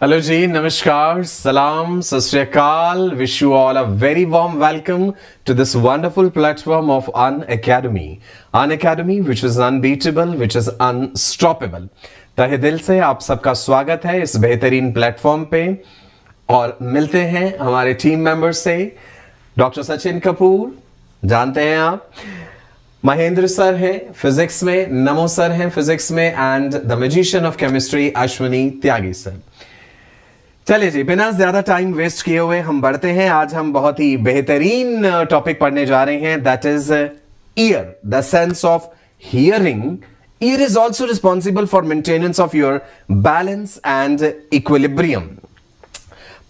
Hello जी, नमस्कार, सलाम, सत श्री अकाल. Wish you all a very warm welcome to this wonderful platform of Unacademy. Unacademy, which is unbeatable, which is unstoppable. तहे दिल से आप सबका स्वागत है इस बेहतरीन प्लेटफॉर्म पे और मिलते हैं हमारे टीम मेंबर से. डॉक्टर सचिन कपूर, जानते हैं आप. महेंद्र सर हैं फिजिक्स में, नमो सर हैं फिजिक्स में, and the magician of chemistry Ashwini Tyagi sir. चलिए जी, बिना ज्यादा टाइम वेस्ट किए हुए हम बढ़ते हैं. आज हम बहुत ही बेहतरीन टॉपिक पढ़ने जा रहे हैं, that is year, the sense of hearing. Year is also responsible for maintenance of your balance and equilibrium.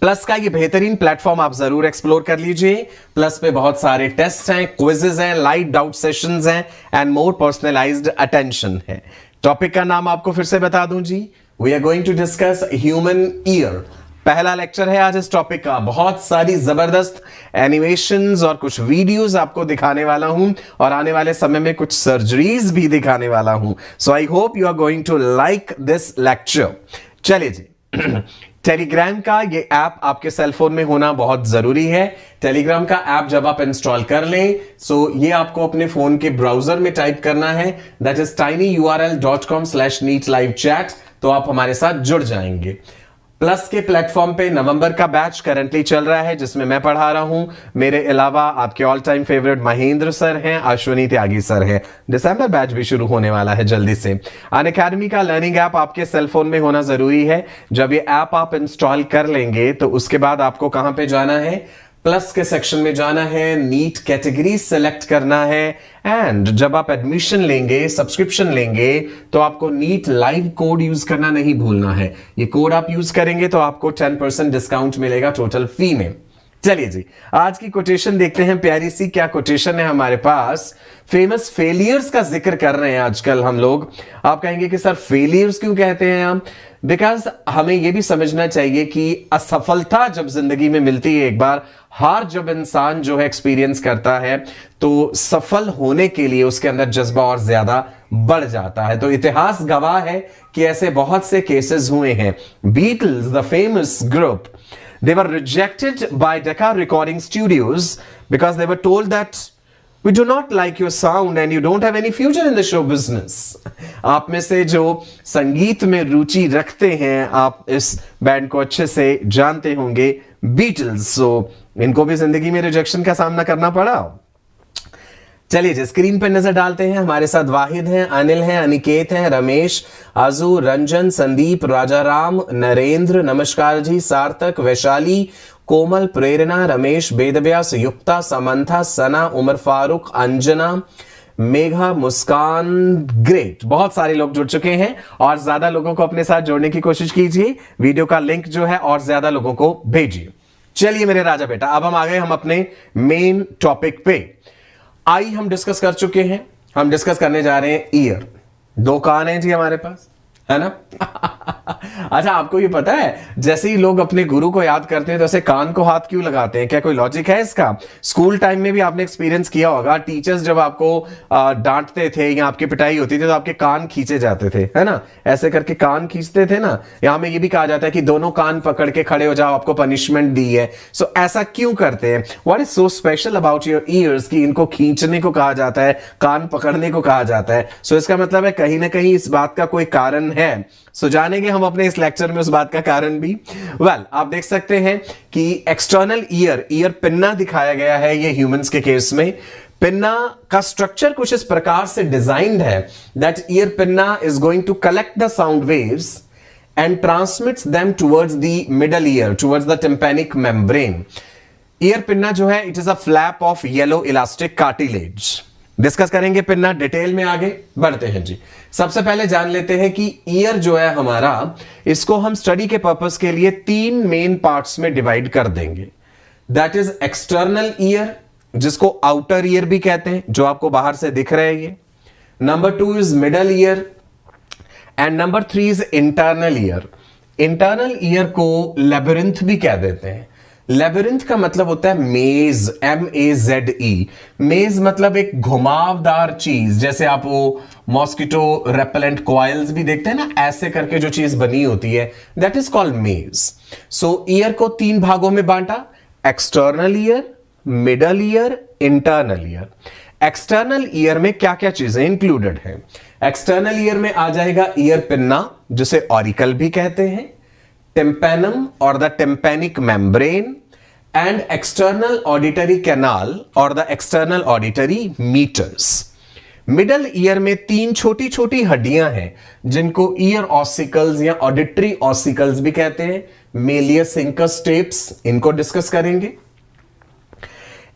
Plus का ये बेहतरीन प्लेटफॉर्म आप जरूर एक्सप्लोर कर लीजिए. प्लस पे बहुत सारे टेस्ट हैं, क्विजेज हैं, लाइव डाउट सेशंस हैं एंड मोर पर्सनलाइज्ड अटेंशन है. टॉपिक का नाम आपको फिर से बता दूं जी, we are going to discuss human ear. पहला लेक्चर है आज इस टॉपिक का. बहुत सारी जबरदस्त एनिमेशंस और कुछ वीडियोस आपको दिखाने वाला हूं और आने वाले समय में कुछ सर्जरीज भी दिखाने वाला हूं. So I hope you are going to like this lecture. चलिए जी, टेलीग्राम का ये ऐप आपके सेल फोन में होना बहुत जरूरी है. टेलीग्राम का ऐप जब आप इंस्टॉल कर लें, सो ये आपको अपने फोन के ब्राउजर में टाइप करना है, दैट इज tinyurl.com/neetlivechat. तो आप हमारे साथ जुड़ जाएंगे. प्लस के प्लेटफॉर्म पे नवंबर का बैच करंटली चल रहा है जिसमें मैं पढ़ा रहा हूं. मेरे अलावा आपके all time favourite Mahendra sir हैं, अश्विनी त्यागी सर हैं. दिसंबर बैच भी शुरू होने वाला है जल्दी से. अनअकैडमी का लर्निंग ऐप आपके सेल फोन में होना जरूरी है. जब ये ऐप आप इंस्टॉल कर लेंगे तो उसके बाद आपको कहां पे जाना है, प्लस के सेक्शन में जाना है, नीट कैटेगरी सेलेक्ट करना है, एंड जब आप एडमिशन लेंगे, सब्सक्रिप्शन लेंगे, तो आपको नीट लाइव कोड यूज करना नहीं भूलना है. ये कोड आप यूज करेंगे तो आपको 10% डिस्काउंट मिलेगा टोटल फी में. चलिए जी, आज की कोटेशन देखते हैं. प्यारी सी क्या कोटेशन है हमारे पास. फेमस फेलियर्स का जिक्र कर रहे हैं आजकल हम लोग. आप कहेंगे कि सर फेलियर्स क्यों कहते हैं हम? बिकॉज हमें यह भी समझना चाहिए कि असफलता जब जिंदगी में मिलती है, एक बार हार जब इंसान जो है एक्सपीरियंस करता है, तो सफल होने के लिए उसके अंदर जज्बा और ज्यादा बढ़ जाता है. तो इतिहास गवाह है कि ऐसे बहुत से केसेस हुए हैं. Beatles, the famous group, they were rejected by Decca Recording Studios because they were told that we do not like your sound and you don't have any future in the show business. आप में से जो संगीत में रुचि रखते हैं, आप इस बैंड को अच्छे से जानते होंगे, बीटल्स. सो इनको भी जिंदगी में रिजेक्शन का सामना करना पड़ा. चलिए जी, स्क्रीन पर नजर डालते हैं. हमारे साथ वाहिद हैं, अनिल हैं, अनिकेत हैं, रमेश, आजू, रंजन, संदीप, राजाराम, नरेंद्र, नमस्कार जी, सार्थक, वैशाली, कोमल, प्रेरणा, रमेश, वेदव्यास, युक्ता, समंथा, सना, उमर फारूक, अंजना, मेघा, मुस्कान. ग्रेट, बहुत सारे लोग जुड़ चुके हैं और ज्यादा लोगों को अपने साथ जोड़ने की कोशिश कीजिए. वीडियो का लिंक जो है और ज्यादा लोगों को भेजिए. चलिए मेरे राजा बेटा, अब हम आ गए हम अपने मेन टॉपिक पे. आई हम डिस्कस कर चुके हैं. हम डिस्कस करने जा रहे हैं ईयर. 2 कान हैं जी हमारे पास, है ना? अच्छा, आपको ये पता है जैसे ही लोग अपने गुरु को याद करते हैं तो ऐसे कान को हाथ क्यों लगाते हैं? क्या कोई लॉजिक है इसका? स्कूल टाइम में भी आपने एक्सपीरियंस किया होगा, टीचर्स जब आपको डांटते थे या आपकी पिटाई होती थी तो आपके कान खींचे जाते थे, है ना? ऐसे करके कान खींचते थे ना. यहां में ये भी कहा जाता है कि दोनों कान पकड़ के खड़े हो जाओ, आपको पनिशमेंट दी है. सो ऐसा क्यों करते हैं? What is so special about your ears कि इनको खींचने को कहा जाता है, कान पकड़ने को कहा जाता है? सो इसका मतलब है कहीं ना कहीं इस बात का कोई कारण है. सो जानेंगे हम अपने इस लेक्चर में उस बात का कारण भी. वेल, आप देख सकते हैं कि एक्सटर्नल ईयर पिन्ना दिखाया गया है. ये ह्यूमंस के केस में पिन्ना का स्ट्रक्चर कुछ इस प्रकार से डिजाइंड है that ear pinna is going to collect the sound waves and transmits them towards the middle ear, towards the tympanic membrane. Ear pinna जो है, it is a flap of yellow elastic cartilage. Discuss करेंगे pinna, detail में आगे बढ़ते हैं जी. सबसे पहले जान लेते हैं कि ईयर जो है हमारा, इसको हम स्टडी के पर्पस के लिए 3 मेन पार्ट्स में डिवाइड कर देंगे. दैट इज एक्सटर्नल ईयर, जिसको आउटर ईयर भी कहते हैं, जो आपको बाहर से दिख रहा है ये. Number 2 is middle ear and number 3 is internal year. Internal year को लेबिरिंथ भी कह देते हैं. लेबिरिंथ का मतलब होता है मेज, MEZE। मेज मतलब एक घुमावदार चीज, जैसे आप वो मॉस्किटो रेपेलेंट कॉइल्स भी देखते हैं ना, ऐसे करके जो चीज बनी होती है, दैट इज कॉल्ड मेज। सो ईयर को 3 भागों में बांटा, external ear, middle ear, internal ear. External year में क्या क्या चीजें इंक्लूडेड हैं? एक्सटर्नल ईयर में आ जाएगा ईयर पिन्ना, जिसे ऑरिकल भी कहते हैं, टिम्पेनम और the tympanic membrane, and external auditory canal और the external auditory meatus. Middle ear में 3 छोटी छोटी हड्डियां हैं जिनको ईयर ऑसिकल्स या ऑडिटरी ऑसिकल्स भी कहते हैं, मेलियस, इंकस, स्टेप्स, इनको डिस्कस करेंगे।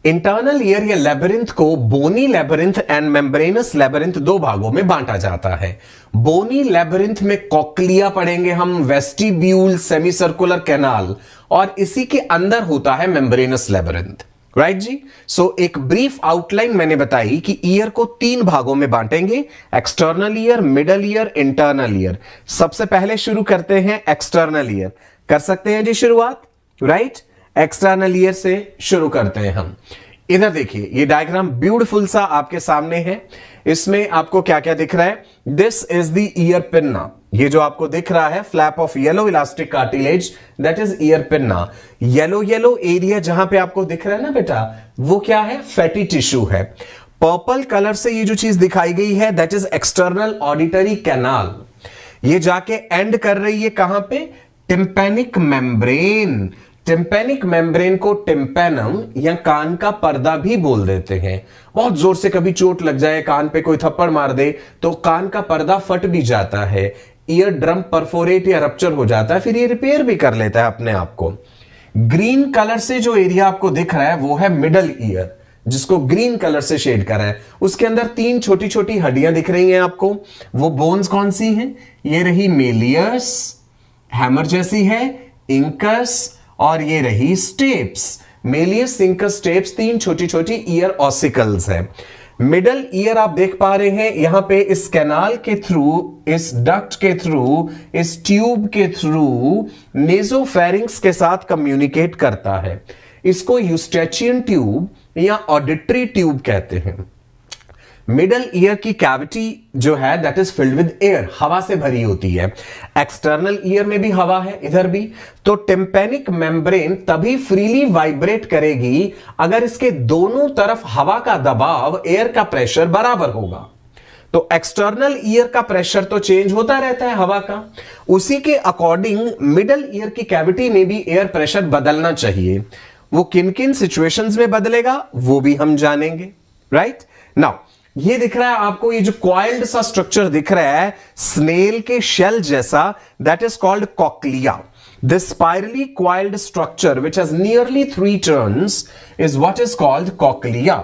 इंटरनल ईयर या लेबिरिंथ को bony labyrinth and membranous labyrinth 2 भागों में बांटा जाता है। बोनी लेबिरिंथ में कॉक्लिया पढ़ेंगे हम, वेस्टिब्यूल, सेमी सर्कुलर कैनाल, और इसी के अंदर होता है मेम्ब्रेनस लेबिरिंथ। राइट जी। सो एक ब्रीफ आउटलाइन मैंने बताई कि ईयर को 3 भागों में बांटेंगे, external ear, middle ear, internal year. सबसे पहले शुरू करते हैं एक्सटर्नल ईयर। कर सकते हैं जी शुरुआत? राइट, एक्सटर्नल ईयर से शुरू करते हैं हम। इधर देखिए, ये डायग्राम ब्यूटीफुल सा आपके सामने है। इसमें आपको क्या क्या दिख रहा है? This is the ear pinna. ये जो आपको दिख रहा है flap of yellow elastic cartilage, that is ear pinna. Yellow yellow area जहां पे आपको दिख रहा है ना बेटा, वो क्या है? फैटी टिश्यू है। पर्पल कलर से ये जो चीज दिखाई गई है, that is external auditory canal. ये जाके एंड कर रही है कहां पे? Tympanic membrane. टिम्पेनिक मेम्ब्रेन को टिम्पेनम या कान का पर्दा भी बोल देते हैं। बहुत जोर से कभी चोट लग जाए, कान पे कोई थप्पड़ मार दे तो कान का पर्दा फट भी जाता है, ईयर ड्रम परफोरेट या रप्चर हो जाता है, फिर ये रिपेयर भी कर लेता है अपने आप को। ग्रीन कलर से जो एरिया आपको दिख रहा है वो है मिडल ईयर, जिसको ग्रीन कलर से शेड करा है। उसके अंदर 3 छोटी छोटी हड्डियां दिख रही हैं आपको। वो बोन्स कौन सी हैं? ये रही मेलियस, हैमर जैसी है, इंकस, और ये रही स्टेप्स। मेलियस, इंकस, स्टेप्स 3 छोटी छोटी ईयर ऑसिकल्स है। मिडल ईयर आप देख पा रहे हैं यहां पे, इस कैनाल के थ्रू, इस डक्ट के थ्रू, इस ट्यूब के थ्रू नेजोफेरिंक्स के साथ कम्युनिकेट करता है। इसको यूस्टेचियन ट्यूब या ऑडिटरी ट्यूब कहते हैं। मिडल ईयर की कैविटी जो है that is filled with air, हवा से भरी होती है। एक्सटर्नल ईयर में भी हवा है, इधर भी। तो टिम्पेनिक मेम्ब्रेन तभी फ्रीली वाइब्रेट करेगी अगर इसके दोनों तरफ हवा का दबाव, एयर का प्रेशर बराबर होगा। तो एक्सटर्नल ईयर का प्रेशर तो चेंज होता रहता है हवा का, उसी के अकॉर्डिंग मिडल ईयर की कैविटी में भी एयर प्रेशर बदलना चाहिए। वो किन किन सिचुएशंस में बदलेगा वो भी हम जानेंगे। राइट नाउ, ये दिख रहा है आपको, ये जो कॉइल्ड सा स्ट्रक्चर दिख रहा है स्नेल के शेल जैसा, that is called cochlea. This spirally coiled structure which has nearly 3 turns is what is called cochlea.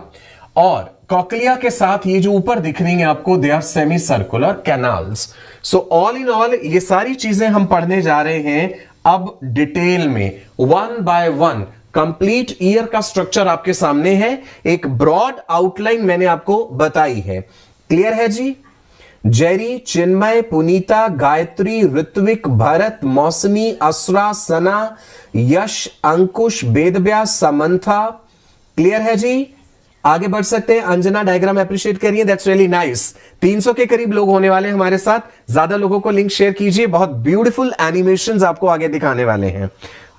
और कॉक्लिया के साथ ये जो ऊपर दिख रही हैं आपको, they are semi circular canals. So all in all ये सारी चीजें हम पढ़ने जा रहे हैं अब डिटेल में, 1 बाय 1। कंप्लीट ईयर का स्ट्रक्चर आपके सामने है, एक ब्रॉड आउटलाइन मैंने आपको बताई है। क्लियर है जी? जेरी, चिन्मय, पुनीता, गायत्री, ऋत्विक, भरत, मौसमी, असरा, सना, यश, अंकुश, वेदव्यास, समंथा। क्लियर है जी? आगे बढ़ सकते हैं। अंजना डायग्राम अप्रिशिएट करिए, दैट्स रियली नाइस। 300 के करीब लोग होने वाले हैं हमारे साथ, ज्यादा लोगों को लिंक शेयर कीजिए, बहुत ब्यूटीफुल एनिमेशंस आपको आगे दिखाने वाले हैं।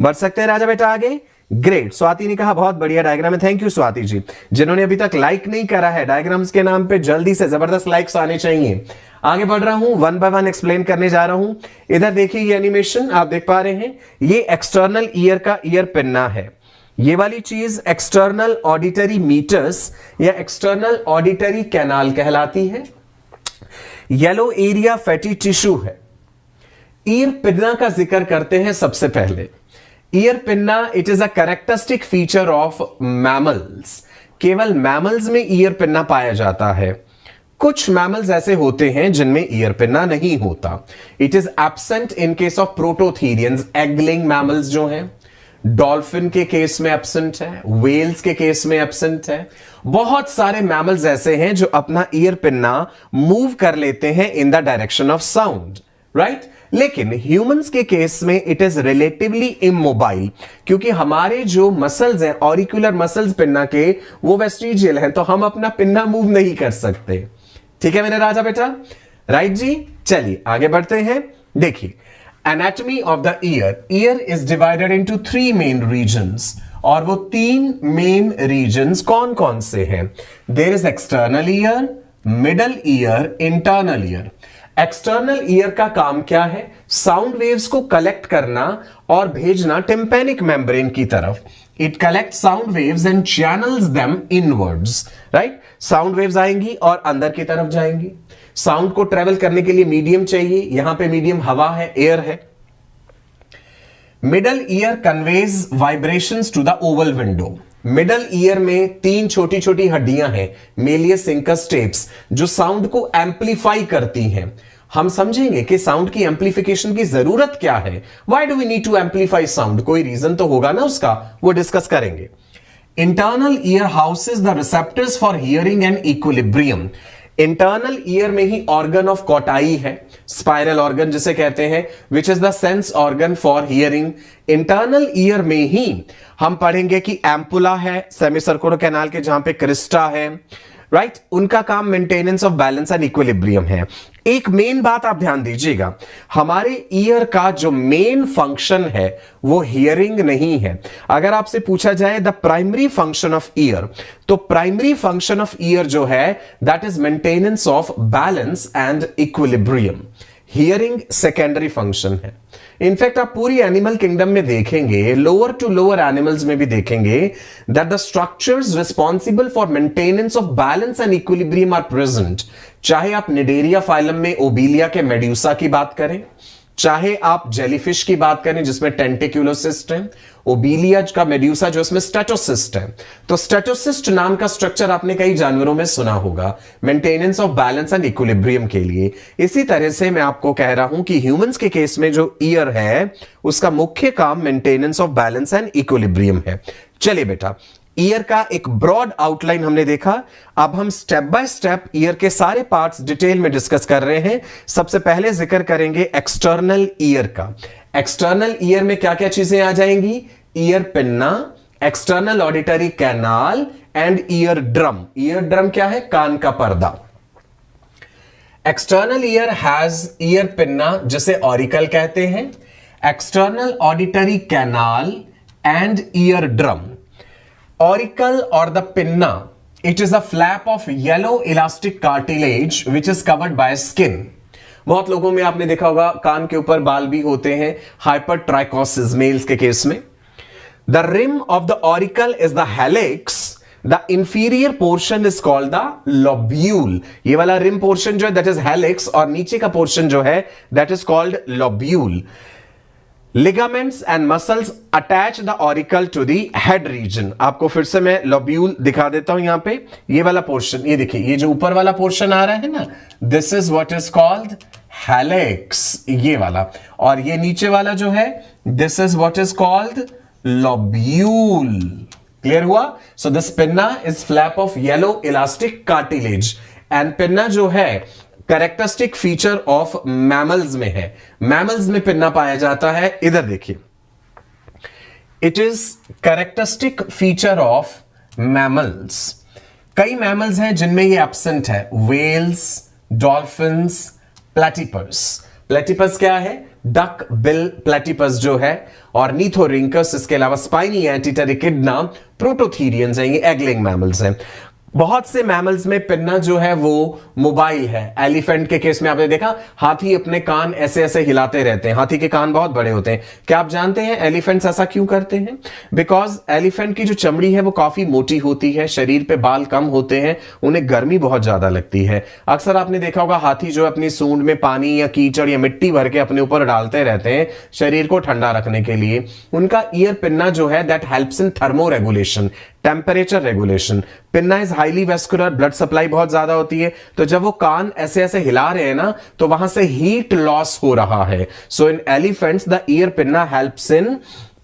बढ़ सकते हैं राजा बेटा आगे। ग्रेट, स्वाति ने कहा बहुत बढ़िया डायग्राम है, थैंक यू स्वाति जी। जिन्होंने अभी तक लाइक नहीं करा है डायग्राम्स के नाम पे, जल्दी से जबरदस्त लाइक्स आने चाहिए। आगे बढ़ रहा हूं, 1 बाय 1 एक्सप्लेन करने जा रहा हूं। इधर देखिए ये एनिमेशन आप देख पा रहे हैं, ये एक्सटर्नल ईयर का ईयर पिन्ना है। ये वाली चीज एक्सटर्नल ऑडिटरी मीटर्स या एक्सटर्नल ऑडिटरी कैनाल कहलाती है। येलो एरिया फैटी टिश्यू है। ईयर पिन्ना का जिक्र करते हैं सबसे पहले। Ear pinna it is a characteristic feature of mammals. केवल मैमल्स में ईयर पिन्ना पाया जाता है। कुछ मैमल्स ऐसे होते हैं जिनमें ईयर पिन्ना नहीं होता। It is absent in case of prototherians, egg laying mammals जो हैं। डॉल्फिन के केस में एब्सेंट है, व्हेल्स के केस में एब्सेंट है। बहुत सारे मैमल्स ऐसे हैं जो अपना ईयर पिन्ना मूव कर लेते हैं इन the direction of sound. Right, लेकिन ह्यूमंस के केस में इट इज रिलेटिवली इमोबाइल, क्योंकि हमारे जो मसल्स हैं, ऑरिकुलर मसल्स पिन्ना के, वो वेस्टिजियल हैं, तो हम अपना पिन्ना मूव नहीं कर सकते। ठीक है मेरे राजा बेटा, राइट जी। चलिए आगे बढ़ते हैं। देखिए anatomy of the ear, ear is divided into 3 main regions, और वो 3 मेन रीजन्स कौन कौन से हैं? There is external ear, middle ear, internal ear. External ear का काम क्या है? साउंड वेव्स को कलेक्ट करना और भेजना टिम्पैनिक मेम्ब्रेन की तरफ। It collect sound waves and channels them inwards, right. Sound waves आएंगी और अंदर की तरफ जाएंगी। साउंड को ट्रेवल करने के लिए मीडियम चाहिए, यहां पे मीडियम हवा है, एयर है। Middle ear conveys vibrations to the oval window. Middle ear में 3 छोटी छोटी हड्डियां हैं, मेलियस, इंकस, स्टेप्स, जो साउंड को एम्पलीफाई करती हैं। हम समझेंगे कि साउंड की एम्पलीफिकेशन की जरूरत क्या है। Why do we need to amplify sound? कोई रीजन तो होगा ना उसका, वो डिस्कस करेंगे। Internal ear houses the receptors for hearing and equilibrium. Internal ear में ही ऑर्गन ऑफ कॉटाई है, स्पाइरल ऑर्गन जिसे कहते हैं, which is the sense organ for hearing. Internal ear में ही हम पढ़ेंगे कि एम्पुला है, सेमी सर्कुलर कैनाल के, जहां पे क्रिस्टा है, राइट। उनका काम maintenance of balance and equilibrium है। एक मेन बात आप ध्यान दीजिएगा, हमारे ईयर का जो मेन फंक्शन है वो हियरिंग नहीं है। अगर आपसे पूछा जाए the primary function of year, तो प्राइमरी फंक्शन ऑफ ईयर जो है that is maintenance of balance and equilibrium. Hearing secondary function है। इनफैक्ट आप पूरी एनिमल किंगडम में देखेंगे, लोअर टू लोअर एनिमल्स में भी देखेंगे that the structures responsible for maintenance of balance and equilibrium are present. चाहे आप निडेरिया फाइलम में ओबीलिया के मेड्यूसा की बात करें, चाहे आप जेलीफिश की बात करें जिसमें टेंटिक्युलोसिस्ट है, ओबीलिया का मेड्यूसा जो इसमें स्टेटोसिस्ट है। तो स्टेटोसिस्ट नाम का स्ट्रक्चर आपने कई जानवरों में सुना होगा, maintenance of balance and equilibrium के लिए। इसी तरह से मैं आपको कह रहा हूं कि ह्यूमंस के केस में जो ईयर है उसका मुख्य काम maintenance of balance and equilibrium है। चलिए बेटा, ईयर का एक ब्रॉड आउटलाइन हमने देखा, अब हम स्टेप बाय स्टेप ईयर के सारे पार्ट्स डिटेल में डिस्कस कर रहे हैं। सबसे पहले जिक्र करेंगे एक्सटर्नल ईयर का। एक्सटर्नल ईयर में क्या क्या चीजें आ जाएंगी? Ear pinna, external auditory canal and year drum. Ear drum क्या है? कान का पर्दा। External ear has ear pinna जिसे ऑरिकल कहते हैं, external auditory canal and ear drum. Auricle or the pinna, it is a flap of yellow elastic cartilage which is covered by skin. बहुत लोगों में आपने देखा होगा कान के ऊपर बाल भी होते हैं, हाइपरट्राइकोसिस मेल्स के केस में। The rim of the auricle is the helix. The inferior portion is called the lobule. ये वाला रिम पोर्शन जो है that is helix, और नीचे का पोर्शन जो है that is called lobule. Ligaments and muscles attach the auricle to the head region. आपको फिर से मैं lobule दिखा देता हूं। यहां पे ये वाला पोर्शन, ये देखिए, ये जो ऊपर वाला पोर्शन आ रहा है ना, this is what is called helix, ये वाला। और ये नीचे वाला जो है this is what is called lobule. Clear हुआ? So this pinna is flap of yellow elastic cartilage, and pinna जो है कैरेक्टरिस्टिक फीचर ऑफ मैमल्स में है। मैमल्स में पिन्ना पाया जाता है, इधर देखिए, it is characteristic feature of mammals. कई मैमल्स हैं जिनमें ये एब्सेंट है, वेल्स, डॉल्फिन्स, प्लेटिपर्स। प्लेटिपर्स क्या है? डक बिल प्लेटिपर्स जो है, और नीथोरिंकस, इसके अलावा स्पाइनी एंटीटेरिकिडना, प्रोटोथीरियंस हैं, ये एगलिंग मैमल्स हैं। बहुत से मैमल्स में पिन्ना जो है वो मोबाइल है। एलिफेंट के केस में आपने देखा, हाथी अपने कान ऐसे ऐसे हिलाते रहते हैं, हाथी के कान बहुत बड़े होते हैं। क्या आप जानते हैं एलिफेंट्स ऐसा क्यों करते हैं? बिकॉज एलिफेंट की जो चमड़ी है वो काफी मोटी होती है, शरीर पे बाल कम होते हैं, उन्हें गर्मी बहुत ज्यादा लगती है। अक्सर आपने देखा होगा हाथी जो अपनी सूंड में पानी या कीचड़ या मिट्टी भर के अपने ऊपर डालते रहते हैं शरीर को ठंडा रखने के लिए। उनका ईयर पिन्ना जो है that helps in thermo regulation, temperature regulation. Pinna is highly vascular, blood supply बहुत ज्यादा होती है, तो जब वो कान ऐसे ऐसे हिला रहे हैं ना, तो वहां से हीट लॉस हो रहा है। So in elephants the ear pinna helps in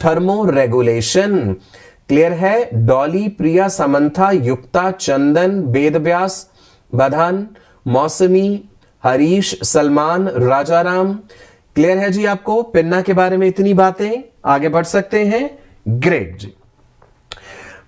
thermo regulation. Clear है? डॉली, प्रिया, समंथा, युक्ता, चंदन, वेदव्यास, बधान, मौसमी, हरीश, सलमान, राजाराम, क्लियर है जी आपको पिन्ना के बारे में इतनी बातें? आगे बढ़ सकते हैं। ग्रेट जी।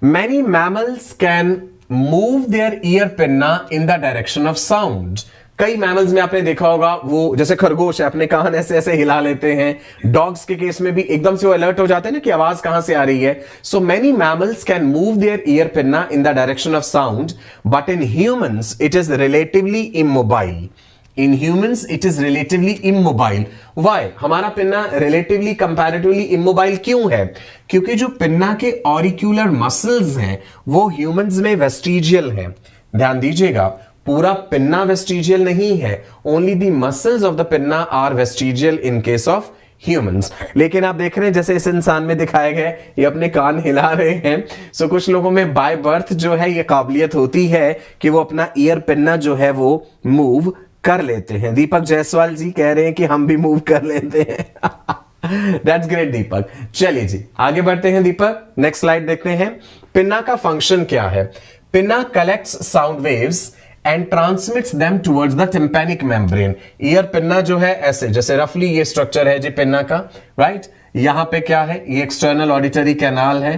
Many mammals can move their ear pinna in the direction of sound. कई मैमल्स में आपने देखा होगा, वो जैसे खरगोश है अपने कान ऐसे ऐसे हिला लेते हैं। डॉग्स के केस में भी एकदम से वो अलर्ट हो जाते हैं ना कि आवाज कहां से आ रही है। So many mammals can move their ear pinna in the direction of sound, but in humans it is relatively immobile. In humans it is relatively immobile. Why? हमारा पिन्ना रिलेटिवली कंपैरेटिवली इमोबाइल क्यों है? क्योंकि जो pinna के ऑरिक्यूलर muscles हैं वो humans में vestigial हैं। ध्यान दीजिएगा, पूरा पिन्ना वेस्टिजियल नहीं है, only the muscles of the pinna are vestigial in case of humans. लेकिन आप देख रहे हैं जैसे इस इंसान में दिखाया गया, ये अपने कान हिला रहे हैं। सो कुछ लोगों में बाय बर्थ जो है ये काबिलियत होती है कि वो अपना ईयर पिन्ना जो है वो मूव कर लेते हैं। दीपक जायसवाल जी कह रहे हैं कि हम भी मूव कर लेते हैं। दैट्स ग्रेट दीपक। चलिए जी आगे बढ़ते हैं दीपक, नेक्स्ट स्लाइड देखते हैं। पिन्ना का फंक्शन क्या है? Pinna collects sound waves and transmits them towards the tympanic membrane. Ear pinna जो है ऐसे, जैसे रफली ये स्ट्रक्चर है जी पिन्ना का, राइट? यहां पे क्या है? ये एक्सटर्नल ऑडिटरी कैनाल है।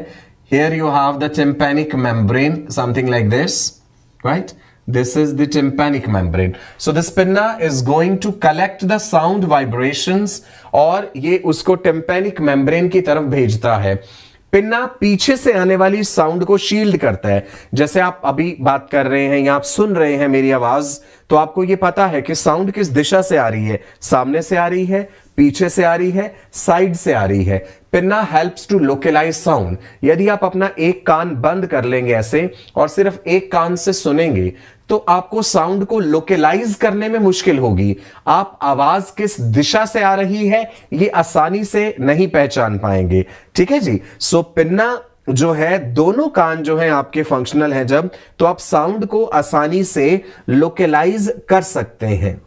Here you have the tympanic membrane, something like this, right? This is the tympanic membrane. So this pinna is going to collect the sound vibrations और ये उसको tympanic membrane की तरफ भेजता है। पिन्ना पीछे से आने वाली साउंड को शील्ड करता है। जैसे आप अभी बात कर रहे हैं या आप सुन रहे हैं मेरी आवाज, तो आपको ये पता है कि साउंड किस दिशा से आ रही है, सामने से आ रही है, पीछे से आ रही है, साइड से आ रही है। Pinna helps to localise sound. यदि आप अपना एक कान बंद कर लेंगे ऐसे और सिर्फ एक कान से सुनेंगे तो आपको साउंड को लोकलाइज करने में मुश्किल होगी। आप आवाज किस दिशा से आ रही है ये आसानी से नहीं पहचान पाएंगे। ठीक है जी। सो पिन्ना जो है, दोनों कान जो है आपके फंक्शनल है जब, तो आप साउंड को आसानी से लोकलाइज कर सकते हैं।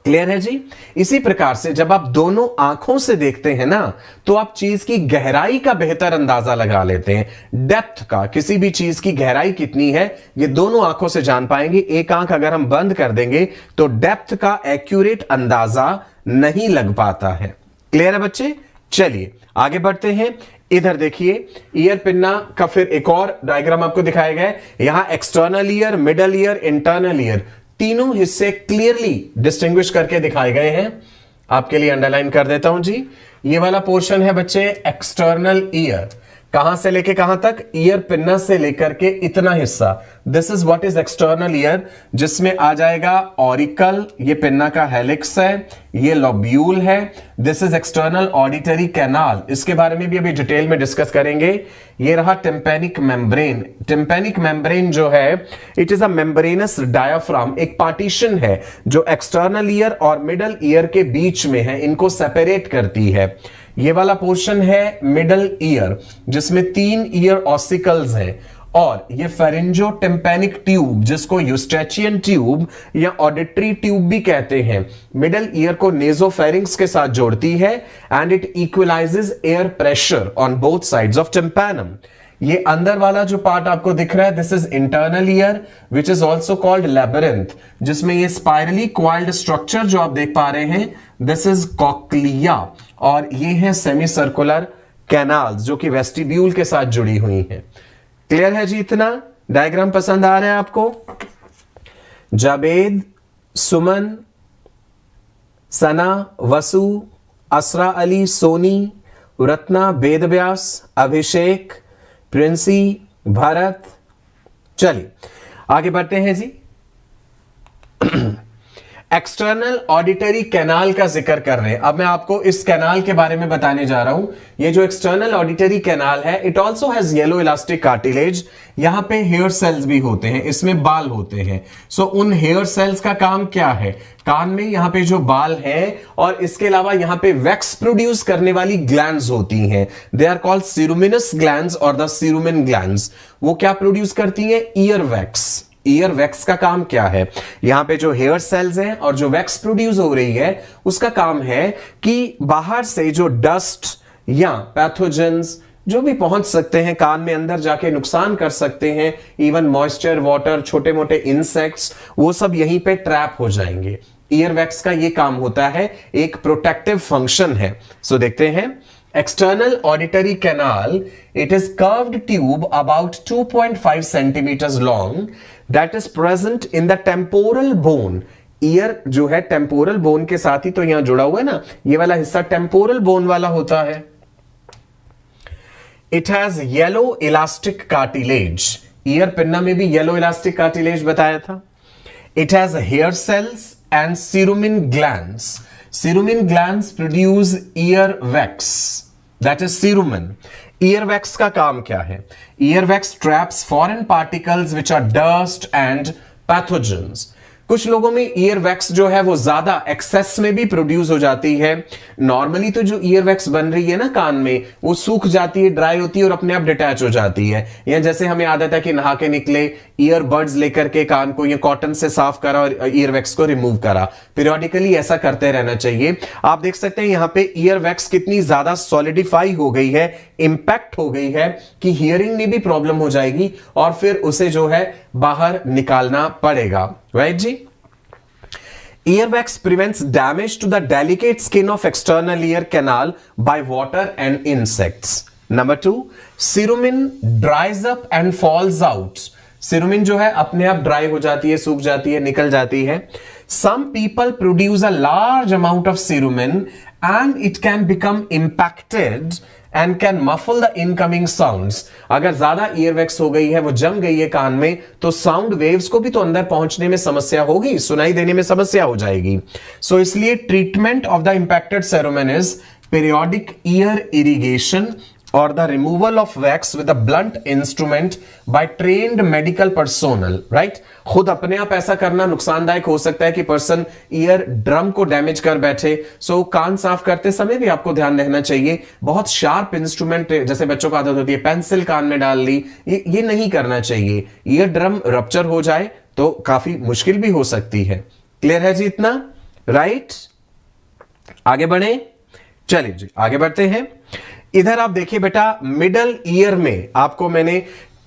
क्लियर है जी। इसी प्रकार से जब आप दोनों आंखों से देखते हैं ना, तो आप चीज की गहराई का बेहतर अंदाजा लगा लेते हैं। डेप्थ का, किसी भी चीज की गहराई कितनी है ये दोनों आंखों से जान पाएंगे। एक आंख अगर हम बंद कर देंगे तो डेप्थ का एक्यूरेट अंदाजा नहीं लग पाता है। क्लियर है बच्चे? चलिए आगे बढ़ते हैं। इधर देखिए, ईयर पिन्ना का फिर एक और डायग्राम आपको दिखाया गया है। यहां external ear, middle ear, internal year, तीनों हिस्से क्लियरली डिस्टिंग्विश करके दिखाए गए हैं। आपके लिए अंडरलाइन कर देता हूं जी। ये वाला पोर्शन है बच्चे एक्सटर्नल ईयर। कहां से लेके कहां तक? ईयर पिन्ना से लेकर के इतना हिस्सा, this is what is external year, जिसमें आ जाएगा ऑरिकल, ये पिन्ना का हेलिक्स है, ये लोब्यूल है। This is external auditory canal, इसके बारे में भी अभी डिटेल में डिस्कस करेंगे। ये रहा टिम्पैनिक मेम्ब्रेन। टिम्पैनिक मेम्ब्रेन जो है it is a membranes diaphragm, एक पार्टीशन है जो एक्सटर्नल ईयर और मिडल ईयर के बीच में है, इनको सेपरेट करती है। ये वाला पोर्शन है मिडल ईयर, जिसमें 3 ईयर ऑसिकल्स हैं, और ये फेरिंजो टिम्पैनिक ट्यूब, जिसको यूस्ट्रेचियन ट्यूब या ऑडिटरी ट्यूब भी कहते हैं, मिडल ईयर को नेजोफेरिंक्स के साथ जोड़ती है and it equalizes air pressure on both sides of tympanum. ये अंदर वाला जो पार्ट आपको दिख रहा है, this is internal ear which is also called labyrinth, जिसमें ये स्पाइरली क्वाइल्ड स्ट्रक्चर जो आप देख पा रहे हैं, दिस इज कॉक्लिया, और ये है सेमी सर्कुलर कैनाल्स जो कि वेस्टिब्यूल के साथ जुड़ी हुई हैं। क्लियर है जी? इतना डायग्राम पसंद आ रहा है आपको? जावेद, सुमन, सना, वसु, असरा अली, सोनी, रत्ना, वेदव्यास, अभिषेक, प्रिंसी, भारत। चलिए आगे बढ़ते हैं जी। एक्सटर्नल ऑडिटरी कैनाल का जिक्र कर रहे हैं। अब मैं आपको इस कैनाल के बारे में बताने जा रहा हूं। ये जो एक्सटर्नल ऑडिटरी कैनाल है, it also has yellow elastic cartilage. यहां पे हेयर सेल्स भी होते हैं, इसमें बाल होते हैं। सो उन हेयर सेल्स का काम क्या है? कान में यहां पे जो बाल हैं, और इसके अलावा यहां पे वैक्स प्रोड्यूस करने वाली ग्लैंड्स होती हैं। दे आर कॉल्ड सीरुमिनस ग्लैंड्स और द सीरुमिन ग्लैंड्स। वो क्या प्रोड्यूस करती हैं? Ear wax. ईयर वैक्स का काम क्या है? यहां पे जो हेयर सेल्स हैं और जो वैक्स प्रोड्यूस हो रही है, उसका काम है कि बाहर से जो डस्ट या पैथोजेंस जो भी पहुंच सकते हैं कान में अंदर जाके नुकसान कर सकते हैं, इवन मॉइस्चर, वाटर, छोटे मोटे इंसेक्ट्स, वो सब यहीं पे ट्रैप हो जाएंगे। ईयरवैक्स का ये काम होता है, एक प्रोटेक्टिव फंक्शन है। सो देखते हैं, external auditory canal, it is curved tube about 2.5 centimeters long that is present in the temporal bone। Year जो है टेम्पोरल बोन के साथ ही तो यहां जुड़ा हुआ है ना, ये वाला हिस्सा टेम्पोरल बोन वाला होता है। It has yellow elastic cartilage, ear pinna में भी येलो इलास्टिक कार्टिलेज बताया था। It has hair cells and cerumen glands, cerumen glands produce ear wax, that is cerumen. Ear wax का काम क्या है? Ear wax traps foreign particles which are dust and pathogens. कुछ लोगों में ईयर वैक्स जो है वो ज्यादा एक्सेस में भी प्रोड्यूस हो जाती है। नॉर्मली तो जो ईयर वैक्स बन रही है ना कान में, वो सूख जाती है, ड्राई होती है और अपने आप डिटैच हो जाती है। या जैसे हमें आदत है कि नहा के निकले, ईयर बड्स लेकर के कान को ये कॉटन से साफ करा और ईयर वैक्स को रिमूव करा। पीरियोडिकली ऐसा करते रहना चाहिए। आप देख सकते हैं यहां पे ईयर वैक्स कितनी ज्यादा सॉलिडिफाई हो गई है, इंपैक्ट हो गई है कि हियरिंग में भी प्रॉब्लम हो जाएगी और फिर उसे जो है बाहर निकालना पड़ेगा। Right ji. Earwax prevents damage to the delicate skin of external ear canal by water and insects. Number 2, cerumen dries up and falls out. Cerumen जो है अपने आप ड्राई हो जाती है, सूख जाती है, निकल जाती है। Some people produce a large amount of cerumen and it can become impacted and can muffle the incoming sounds। अगर ज्यादा ईयरवैक्स हो गई है, वो जम गई है कान में, तो साउंड वेव्स को भी तो अंदर पहुंचने में समस्या होगी, सुनाई देने में समस्या हो जाएगी। सो इसलिए treatment of the impacted cerumen is periodic ear irrigation or the removal of wax with a blunt instrument by trained medical personnel, right? खुद अपने आप ऐसा करना नुकसानदायक हो सकता है कि पर्सन ईयर ड्रम को डैमेज कर बैठे। सो कान साफ करते समय भी आपको ध्यान रखना चाहिए, बहुत शार्प इंस्ट्रूमेंट, जैसे बच्चों को आदत होती है पेंसिल कान में डाल ली, ये नहीं करना चाहिए। ईयर ड्रम रप्चर हो जाए तो काफी मुश्किल भी हो सकती है। क्लियर है जी इतना? राइट, आगे बढ़े, चलिए जी आगे बढ़ते हैं। इधर आप देखिए बेटा, मिडल ईयर में आपको मैंने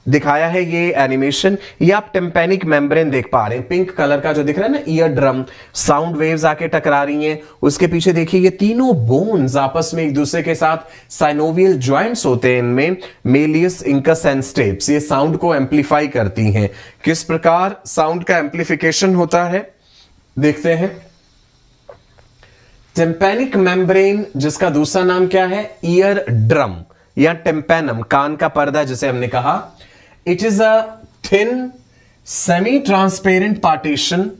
दिखाया है ये एनिमेशन, ये आप टिम्पैनिक मेम्ब्रेन देख पा रहे हैं, पिंक कलर का जो दिख रहा है ना, ईयर ड्रम, साउंड वेव्स आके टकरा रही हैं। उसके पीछे देखिए ये तीनों बोन्स आपस में एक दूसरे के साथ साइनोवियल जॉइंट्स होते हैं इनमें, मेलियस, इंकस एंड स्टेप्स, ये साउंड को एम्पलीफाई करती हैं। किस प्रकार साउंड का एम्पलीफिकेशन होता है देखते हैं। टिम्पैनिक मेम्ब्रेन, जिसका दूसरा नाम क्या है? ईयर ड्रम या टिम्पैनम, कान का पर्दा जिसे हमने कहा। It is a thin semi transparent partition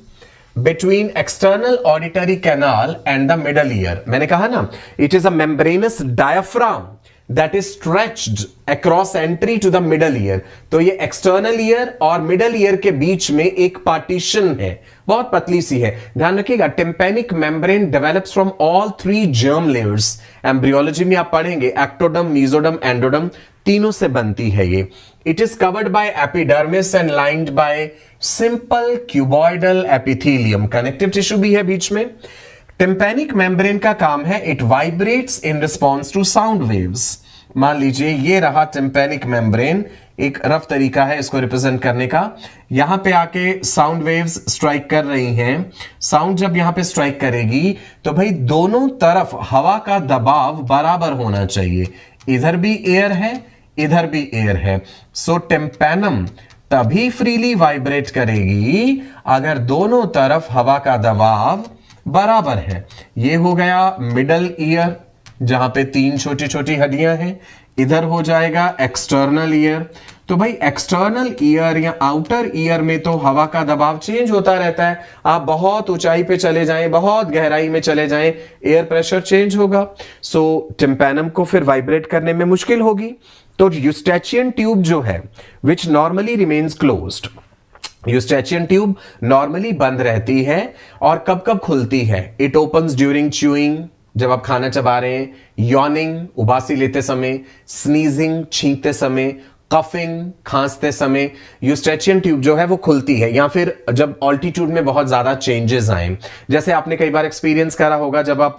between external auditory canal and the middle year. मैंने कहा ना, it is a membranes diaphragm that is stretched across entry to the middle ear। तो ये एक्सटर्नल ईयर और middle ear के बीच में एक partition है, बहुत पतली सी है। ध्यान रखिएगा, tympanic membrane develops from all 3 germ layers. Embryology में आप पढ़ेंगे एक्टोडम, मीजोडम, एंडोडम, तीनों से बनती है ये। It is covered by epidermis and lined by simple cuboidal epithelium, connective tissue भी है बीच में। टिम्पैनिक मेम्ब्रेन का काम है, it vibrates in response to sound waves. मान लीजिए ये रहा टिम्पैनिक मेम्ब्रेन, एक रफ तरीका है इसको रिप्रेजेंट करने का। यहां पे आके साउंड वेव्स स्ट्राइक कर रही हैं। साउंड जब यहां पे स्ट्राइक करेगी तो भाई दोनों तरफ हवा का दबाव बराबर होना चाहिए, इधर भी एयर है, इधर भी एयर है। सो टिम्पैनम तभी फ्रीली वाइब्रेट करेगी अगर दोनों तरफ हवा का दबाव बराबर है। ये हो गया मिडल ईयर, जहां पे 3 छोटी छोटी हड्डियां हैं। इधर हो जाएगा एक्सटर्नल ईयर। तो भाई एक्सटर्नल ईयर या आउटर ईयर में तो हवा का दबाव चेंज होता रहता है। आप बहुत ऊंचाई पे चले जाएं, बहुत गहराई में चले जाएं, एयर प्रेशर चेंज होगा। सो टिम्पैनम को फिर वाइब्रेट करने में मुश्किल होगी। तो यूस्टैचियन ट्यूब जो है, which normally remains closed, Eustachian tube normally बंद रहती है और कब कब खुलती है? इट ओपन्स ड्यूरिंग च्यूइंग, जब आप खाना चबा रहे हैं, यॉनिंग, उबासी लेते समय, स्नीजिंग, छींकते समय, कफिंग, खांसते समय यूस्टैचियन ट्यूब जो है वो खुलती है। या फिर जब ऑल्टीट्यूड में बहुत ज्यादा चेंजेस आए, जैसे आपने कई बार एक्सपीरियंस करा होगा, जब आप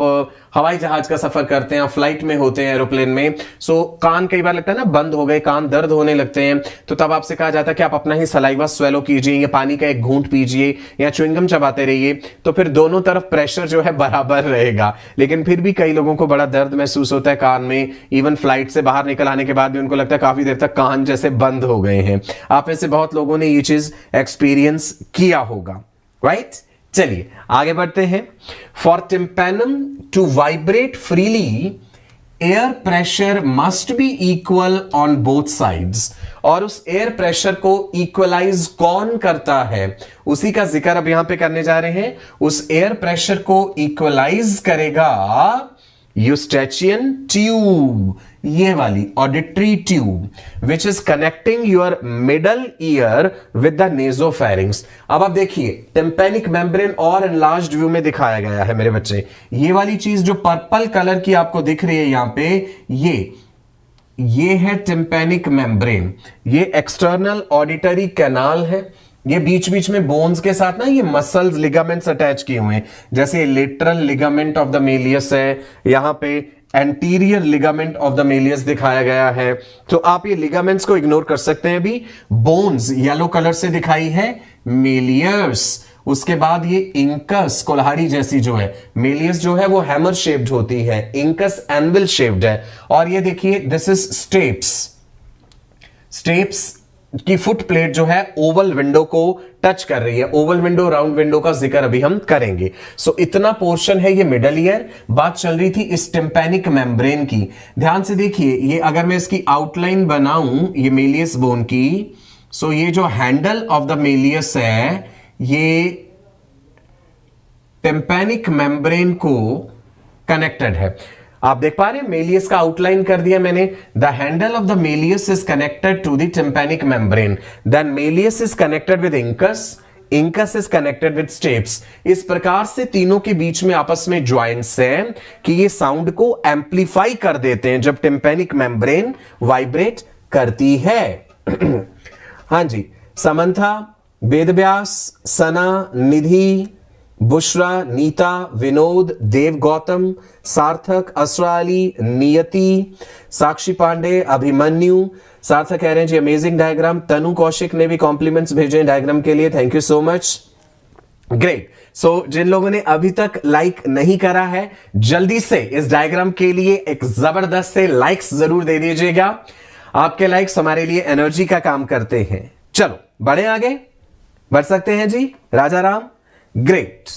हवाई जहाज का सफर करते हैं, फ्लाइट में होते हैं, एरोप्लेन में, सो कान कई बार लगता है ना बंद हो गए, कान दर्द होने लगते हैं, तो तब आपसे कहा जाता है कि आप अपना ही सलाइवा स्वेलो कीजिए या पानी का एक घूंट पीजिए या च्युइंगम चबाते रहिए, तो फिर दोनों तरफ प्रेशर जो है बराबर रहेगा। लेकिन फिर भी कई लोगों को बड़ा दर्द महसूस होता है कान में, इवन फ्लाइट से बाहर निकल आने के बाद भी उनको लगता है काफी देर तक कान जैसे बंद हो गए हैं। आप में से बहुत लोगों ने ये चीज एक्सपीरियंस किया होगा, राइट? चलिए आगे बढ़ते हैं। For tympanum to vibrate freely air pressure must be equal on both sides. और उस एयर प्रेशर को इक्वलाइज कौन करता है, उसी का जिक्र अब यहां पे करने जा रहे हैं। उस एयर प्रेशर को इक्वलाइज करेगा यूस्टेचियन ट्यूब, ये वाली auditory tube which is connecting your middle ear with the nasopharynx. अब आप देखिए टिम्पैनिक मेम्ब्रेन और एनलार्ज्ड व्यू में दिखाया गया है मेरे बच्चे। ये वाली चीज जो पर्पल कलर की आपको दिख रही है यहां पे, ये है टिम्पैनिक मेम्ब्रेन, ये एक्सटर्नल ऑडिटरी कैनाल है, ये बीच बीच में बोन्स के साथ ना ये मसल्स लिगामेंट्स अटैच किए हुए हैं, जैसे lateral ligament of the Méliès है, यहां पे anterior ligament of the Méliès दिखाया गया है। तो आप ये लिगामेंट्स को इग्नोर कर सकते हैं। अभी बोन्स येलो कलर से दिखाई है मेलियस, उसके बाद ये इंकस कोल्हाड़ी जैसी जो है, मेलियस जो है वो हैमर शेप्ड होती है, इंकस एनविल शेप्ड है। और ये देखिए दिस इज स्टेप्स, स्टेप्स की फुट प्लेट जो है ओवल विंडो को टच कर रही है। ओवल विंडो राउंड विंडो का जिक्र अभी हम करेंगे। सो इतना पोर्शन है ये मिडल ईयर। बात चल रही थी इस टिम्पैनिक मेम्ब्रेन की, ध्यान से देखिए। ये अगर मैं इसकी आउटलाइन बनाऊं ये मेलियस बोन की, सो ये जो हैंडल ऑफ द मेलियस है ये टिम्पैनिक मेम्ब्रेन को कनेक्टेड है। आप देख पा रहे हैं मेलियस का आउटलाइन कर दिया मैंने। The handle of the malleus is connected to the tympanic membrane, then malleus is connected with incus, incus is connected with stapes. इस प्रकार से तीनों के बीच में आपस में ज्वाइंट्स हैं कि ये साउंड को एम्पलीफाई कर देते हैं जब टिम्पैनिक मेम्ब्रेन वाइब्रेट करती है। हां जी, समंथा, वेदव्यास, सना, निधि, बुशरा, नीता, विनोद, देव गौतम, सार्थक, असरा अली, नियति, साक्षी पांडे, अभिमन्यु। सार्थक कह रहे हैं जी अमेजिंग डायग्राम। तनु कौशिक ने भी कॉम्प्लीमेंट्स भेजे डायग्राम के लिए, thank you so much, great. So जिन लोगों ने अभी तक लाइक नहीं करा है जल्दी से इस डायग्राम के लिए एक जबरदस्त से लाइक्स जरूर दे दीजिएगा। आपके लाइक्स हमारे लिए एनर्जी का काम करते हैं। चलो बढ़े आगे, बढ़ सकते हैं जी Raja Ram, great.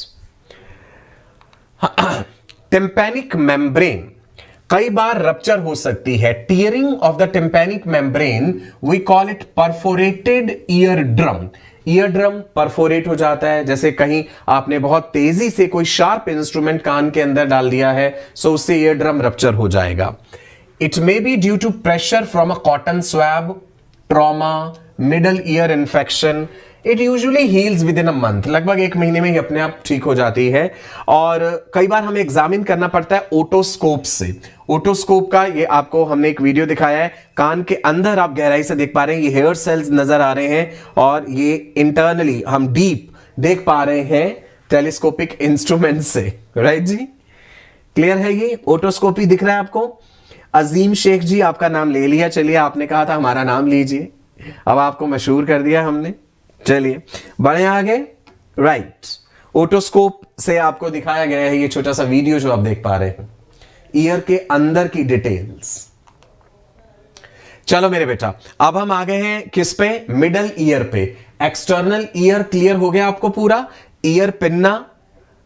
Tympanic membrane कई बार रप्चर हो सकती है। Tearing of the tympanic membrane we call it perforated ear drum. Ear drum perforate हो जाता है, जैसे कहीं आपने बहुत तेजी से कोई शार्प इंस्ट्रूमेंट कान के अंदर डाल दिया है, सो उससे ईयर ड्रम रप्चर हो जाएगा। It may be due to pressure from a cotton swab, trauma, middle ear infection. It usually heals within a month, लगभग 1 महीने में ही अपने आप ठीक हो जाती है। और कई बार हमें एग्जामिन करना पड़ता है ओटोस्कोप से। ओटोस्कोप का ये आपको हमने एक वीडियो दिखाया है, कान के अंदर आप गहराई से देख पा रहे हैं, ये हेयर सेल्स नजर आ रहे हैं और ये इंटरनली हम डीप देख पा रहे हैं टेलीस्कोपिक इंस्ट्रूमेंट से, राइट जी, क्लियर है? ये ओटोस्कोपी दिख रहा है आपको। अजीम शेख जी आपका नाम ले लिया, चलिए आपने कहा था हमारा नाम लीजिए, अब आपको मशहूर कर दिया हमने। चलिए बढ़े आगे, राइट। ओटोस्कोप से आपको दिखाया गया है ये छोटा सा वीडियो जो आप देख पा रहे हैं, ईयर के अंदर की डिटेल्स। चलो मेरे बेटा, अब हम आ गए हैं किस पे? मिडल ईयर पे। एक्सटर्नल ईयर क्लियर हो गया आपको पूरा। Ear pinna,